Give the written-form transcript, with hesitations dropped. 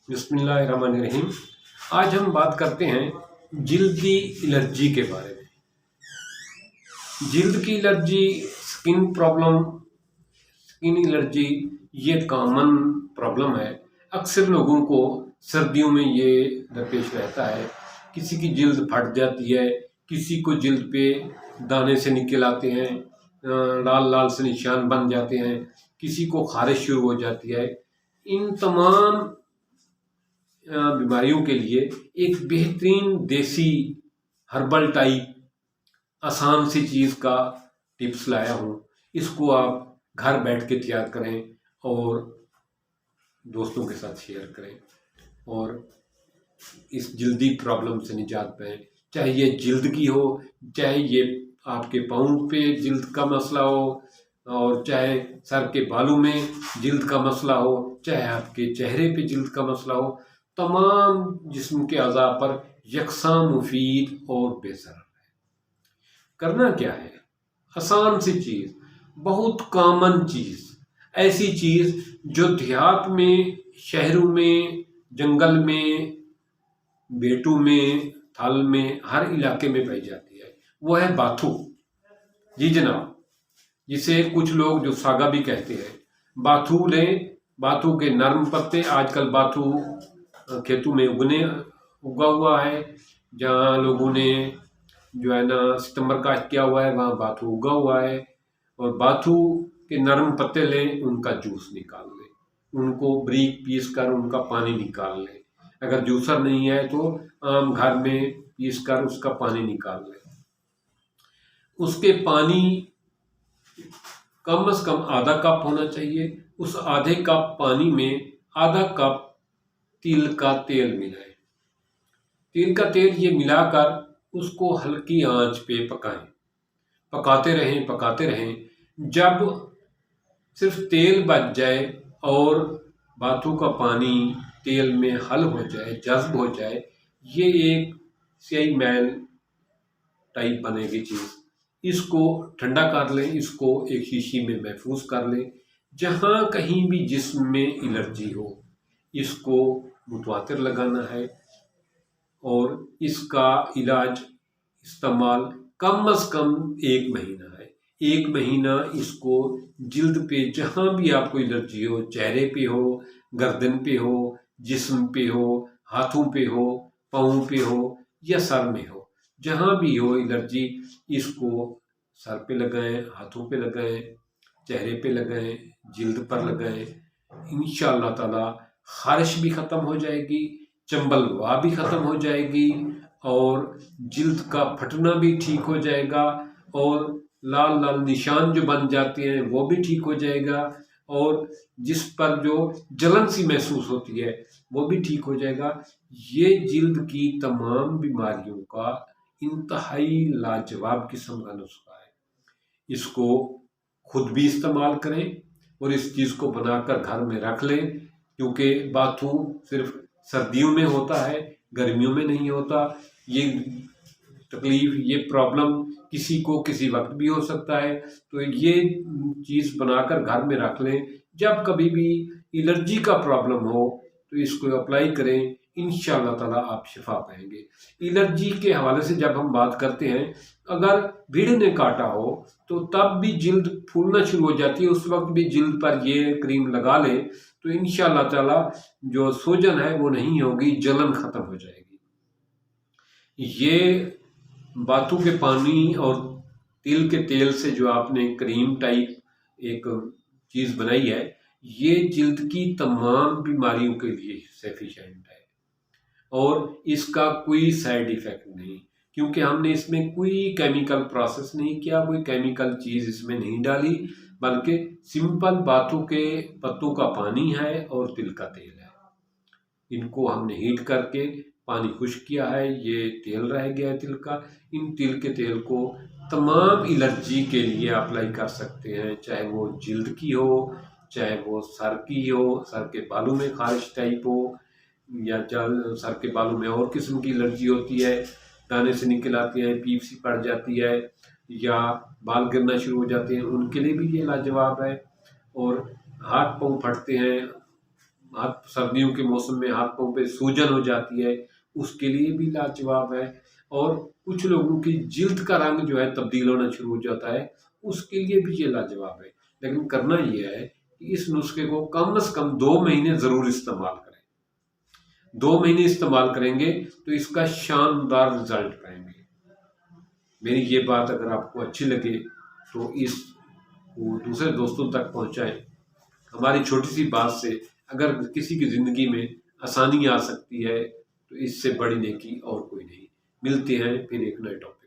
बिस्मिल्लाहिर्रहमानिर्रहीम। आज हम बात करते हैं जिल्द की एलर्जी के बारे में। जिल्द की allergy, skin problem, skin allergy ये कॉमन प्रॉब्लम है। अक्सर लोगों को सर्दियों में ये दरपेश रहता है। किसी की जिल्द फट जाती है, किसी को जिल्द पे दाने से निकल आते हैं, लाल लाल से निशान बन जाते हैं, किसी को खारिश शुरू हो जाती है। इन तमाम बीमारियों के लिए एक बेहतरीन देसी हर्बल टाइप आसान सी चीज़ का टिप्स लाया हूँ। इसको आप घर बैठ के तैयार करें और दोस्तों के साथ शेयर करें और इस जल्दी प्रॉब्लम से निजात पाएं। चाहे ये जिल्द की हो, चाहे ये आपके पाँव पे जिल्द का मसला हो, और चाहे सर के बालों में जिल्द का मसला हो, चाहे आपके चेहरे पे जिल्द का मसला हो, तमाम जिस्म के अज़ा पर यकसा मुफीद और बेसर है। करना क्या है? आसान सी चीज़, बहुत कॉमन चीज़, ऐसी चीज़ जो देहात में, शहरों में, जंगल में, बेटू में, थल में, हर इलाके में पाई जाती है। वो है बाथू। जी जनाब, जिसे कुछ लोग जो सागा भी कहते हैं। बाथू लें, बाथू के नरम पत्ते, आजकल बाथू खेतों में उगा हुआ है। जहाँ लोगों ने जो है ना सितंबर काश्त किया हुआ है, वहाँ बाथू उगा हुआ है। और बाथू के नरम पत्ते लें, उनका जूस निकाल लें, उनको बारीक पीस कर उनका पानी निकाल लें। अगर जूसर नहीं है तो आम घर में पीस कर उसका पानी निकाल लें। उसके पानी कम से कम आधा कप होना चाहिए। उस आधे कप पानी में आधा कप तिल का तेल मिलाएं। तिल का तेल ये मिलाकर उसको हल्की आंच पे पकाएं। पकाते रहें। जब सिर्फ तेल बच जाए और बाथू का पानी तेल में हल हो जाए, जज्ब हो जाए, ये एक स्याही मैल टाइप बनेगी चीज़। इसको ठंडा कर लें, इसको एक शीशी में महफूज कर लें। जहाँ कहीं भी जिस्म में एलर्जी हो, इसको मुतवातिर लगाना है और इसका इलाज इस्तेमाल कम से कम 1 महीना है। 1 महीना इसको जिल्द पे जहाँ भी आपको एलर्जी हो, चेहरे पे हो, गर्दन पे हो, जिस्म पे हो, हाथों पे हो, पाँव पे हो या सर में हो, जहाँ भी हो एलर्जी, इसको सर पे लगाएं, हाथों पे लगाएं, चेहरे पे लगाएं, जिल्द पर लगाएं। इंशाअल्लाह ताला खारिश भी ख़त्म हो जाएगी, चंबल वहा भी ख़त्म हो जाएगी और जिल्द का फटना भी ठीक हो जाएगा और लाल लाल निशान जो बन जाते हैं वो भी ठीक हो जाएगा और जिस पर जो जलन सी महसूस होती है वो भी ठीक हो जाएगा। ये जिल्द की तमाम बीमारियों का इंतहाई लाजवाब किस्म का नुस्खा है। इसको खुद भी इस्तेमाल करें और इस चीज़ को बनाकर घर में रख लें, क्योंकि बाथू सिर्फ सर्दियों में होता है, गर्मियों में नहीं होता। ये तकलीफ, ये प्रॉब्लम किसी को किसी वक्त भी हो सकता है। तो ये चीज़ बनाकर घर में रख लें। जब कभी भी एलर्जी का प्रॉब्लम हो तो इसको अप्लाई करें, इंशाअल्लाह ताला आप शिफा पाएंगे। एलर्जी के हवाले से जब हम बात करते हैं, अगर भीड़ ने काटा हो तो तब भी जिल्द फूलना शुरू हो जाती है, उस वक्त भी जिल्द पर ये क्रीम लगा लें तो इंशाअल्लाह ताला जो सूजन है वो नहीं होगी, जलन ख़त्म हो जाएगी। ये बाथू के पानी और तिल के तेल से जो आपने क्रीम टाइप एक चीज़ बनाई है, ये जिल्द की तमाम बीमारियों के लिए सफिशिएंट है और इसका कोई साइड इफ़ेक्ट नहीं, क्योंकि हमने इसमें कोई केमिकल प्रोसेस नहीं किया, कोई केमिकल चीज़ इसमें नहीं डाली, बल्कि सिंपल बाथू के पत्तों का पानी है और तिल का तेल है। इनको हमने हीट करके पानी खुश्क किया है, ये तेल रह गया है तिल का। इन तिल के तेल को तमाम एलर्जी के लिए अप्लाई कर सकते हैं, चाहे वो जिल्द की हो, चाहे वो सर की हो, सर के बालों में खारिश टाइप हो, या सर के बालों में और किस्म की एलर्जी होती है, दाने से निकल आती है, पीप सी पड़ जाती है या बाल गिरना शुरू हो जाते हैं, उनके लिए भी ये लाजवाब है। और हाथ पाँव फटते हैं, हाथ सर्दियों के मौसम में हाथों पे सूजन हो जाती है, उसके लिए भी लाजवाब है। और कुछ लोगों की जिल्द का रंग जो है तब्दील होना शुरू हो जाता है, उसके लिए भी ये लाजवाब है। लेकिन करना ये है कि इस नुस्खे को कम से कम 2 महीने ज़रूर इस्तेमाल करें। 2 महीने इस्तेमाल करेंगे तो इसका शानदार रिजल्ट पाएंगे। मेरी ये बात अगर आपको अच्छी लगे तो इसको दूसरे दोस्तों तक पहुंचाएं। हमारी छोटी सी बात से अगर किसी की ज़िंदगी में आसानी आ सकती है तो इससे बड़ी नेकी और कोई नहीं। मिलते हैं फिर एक नए टॉपिक।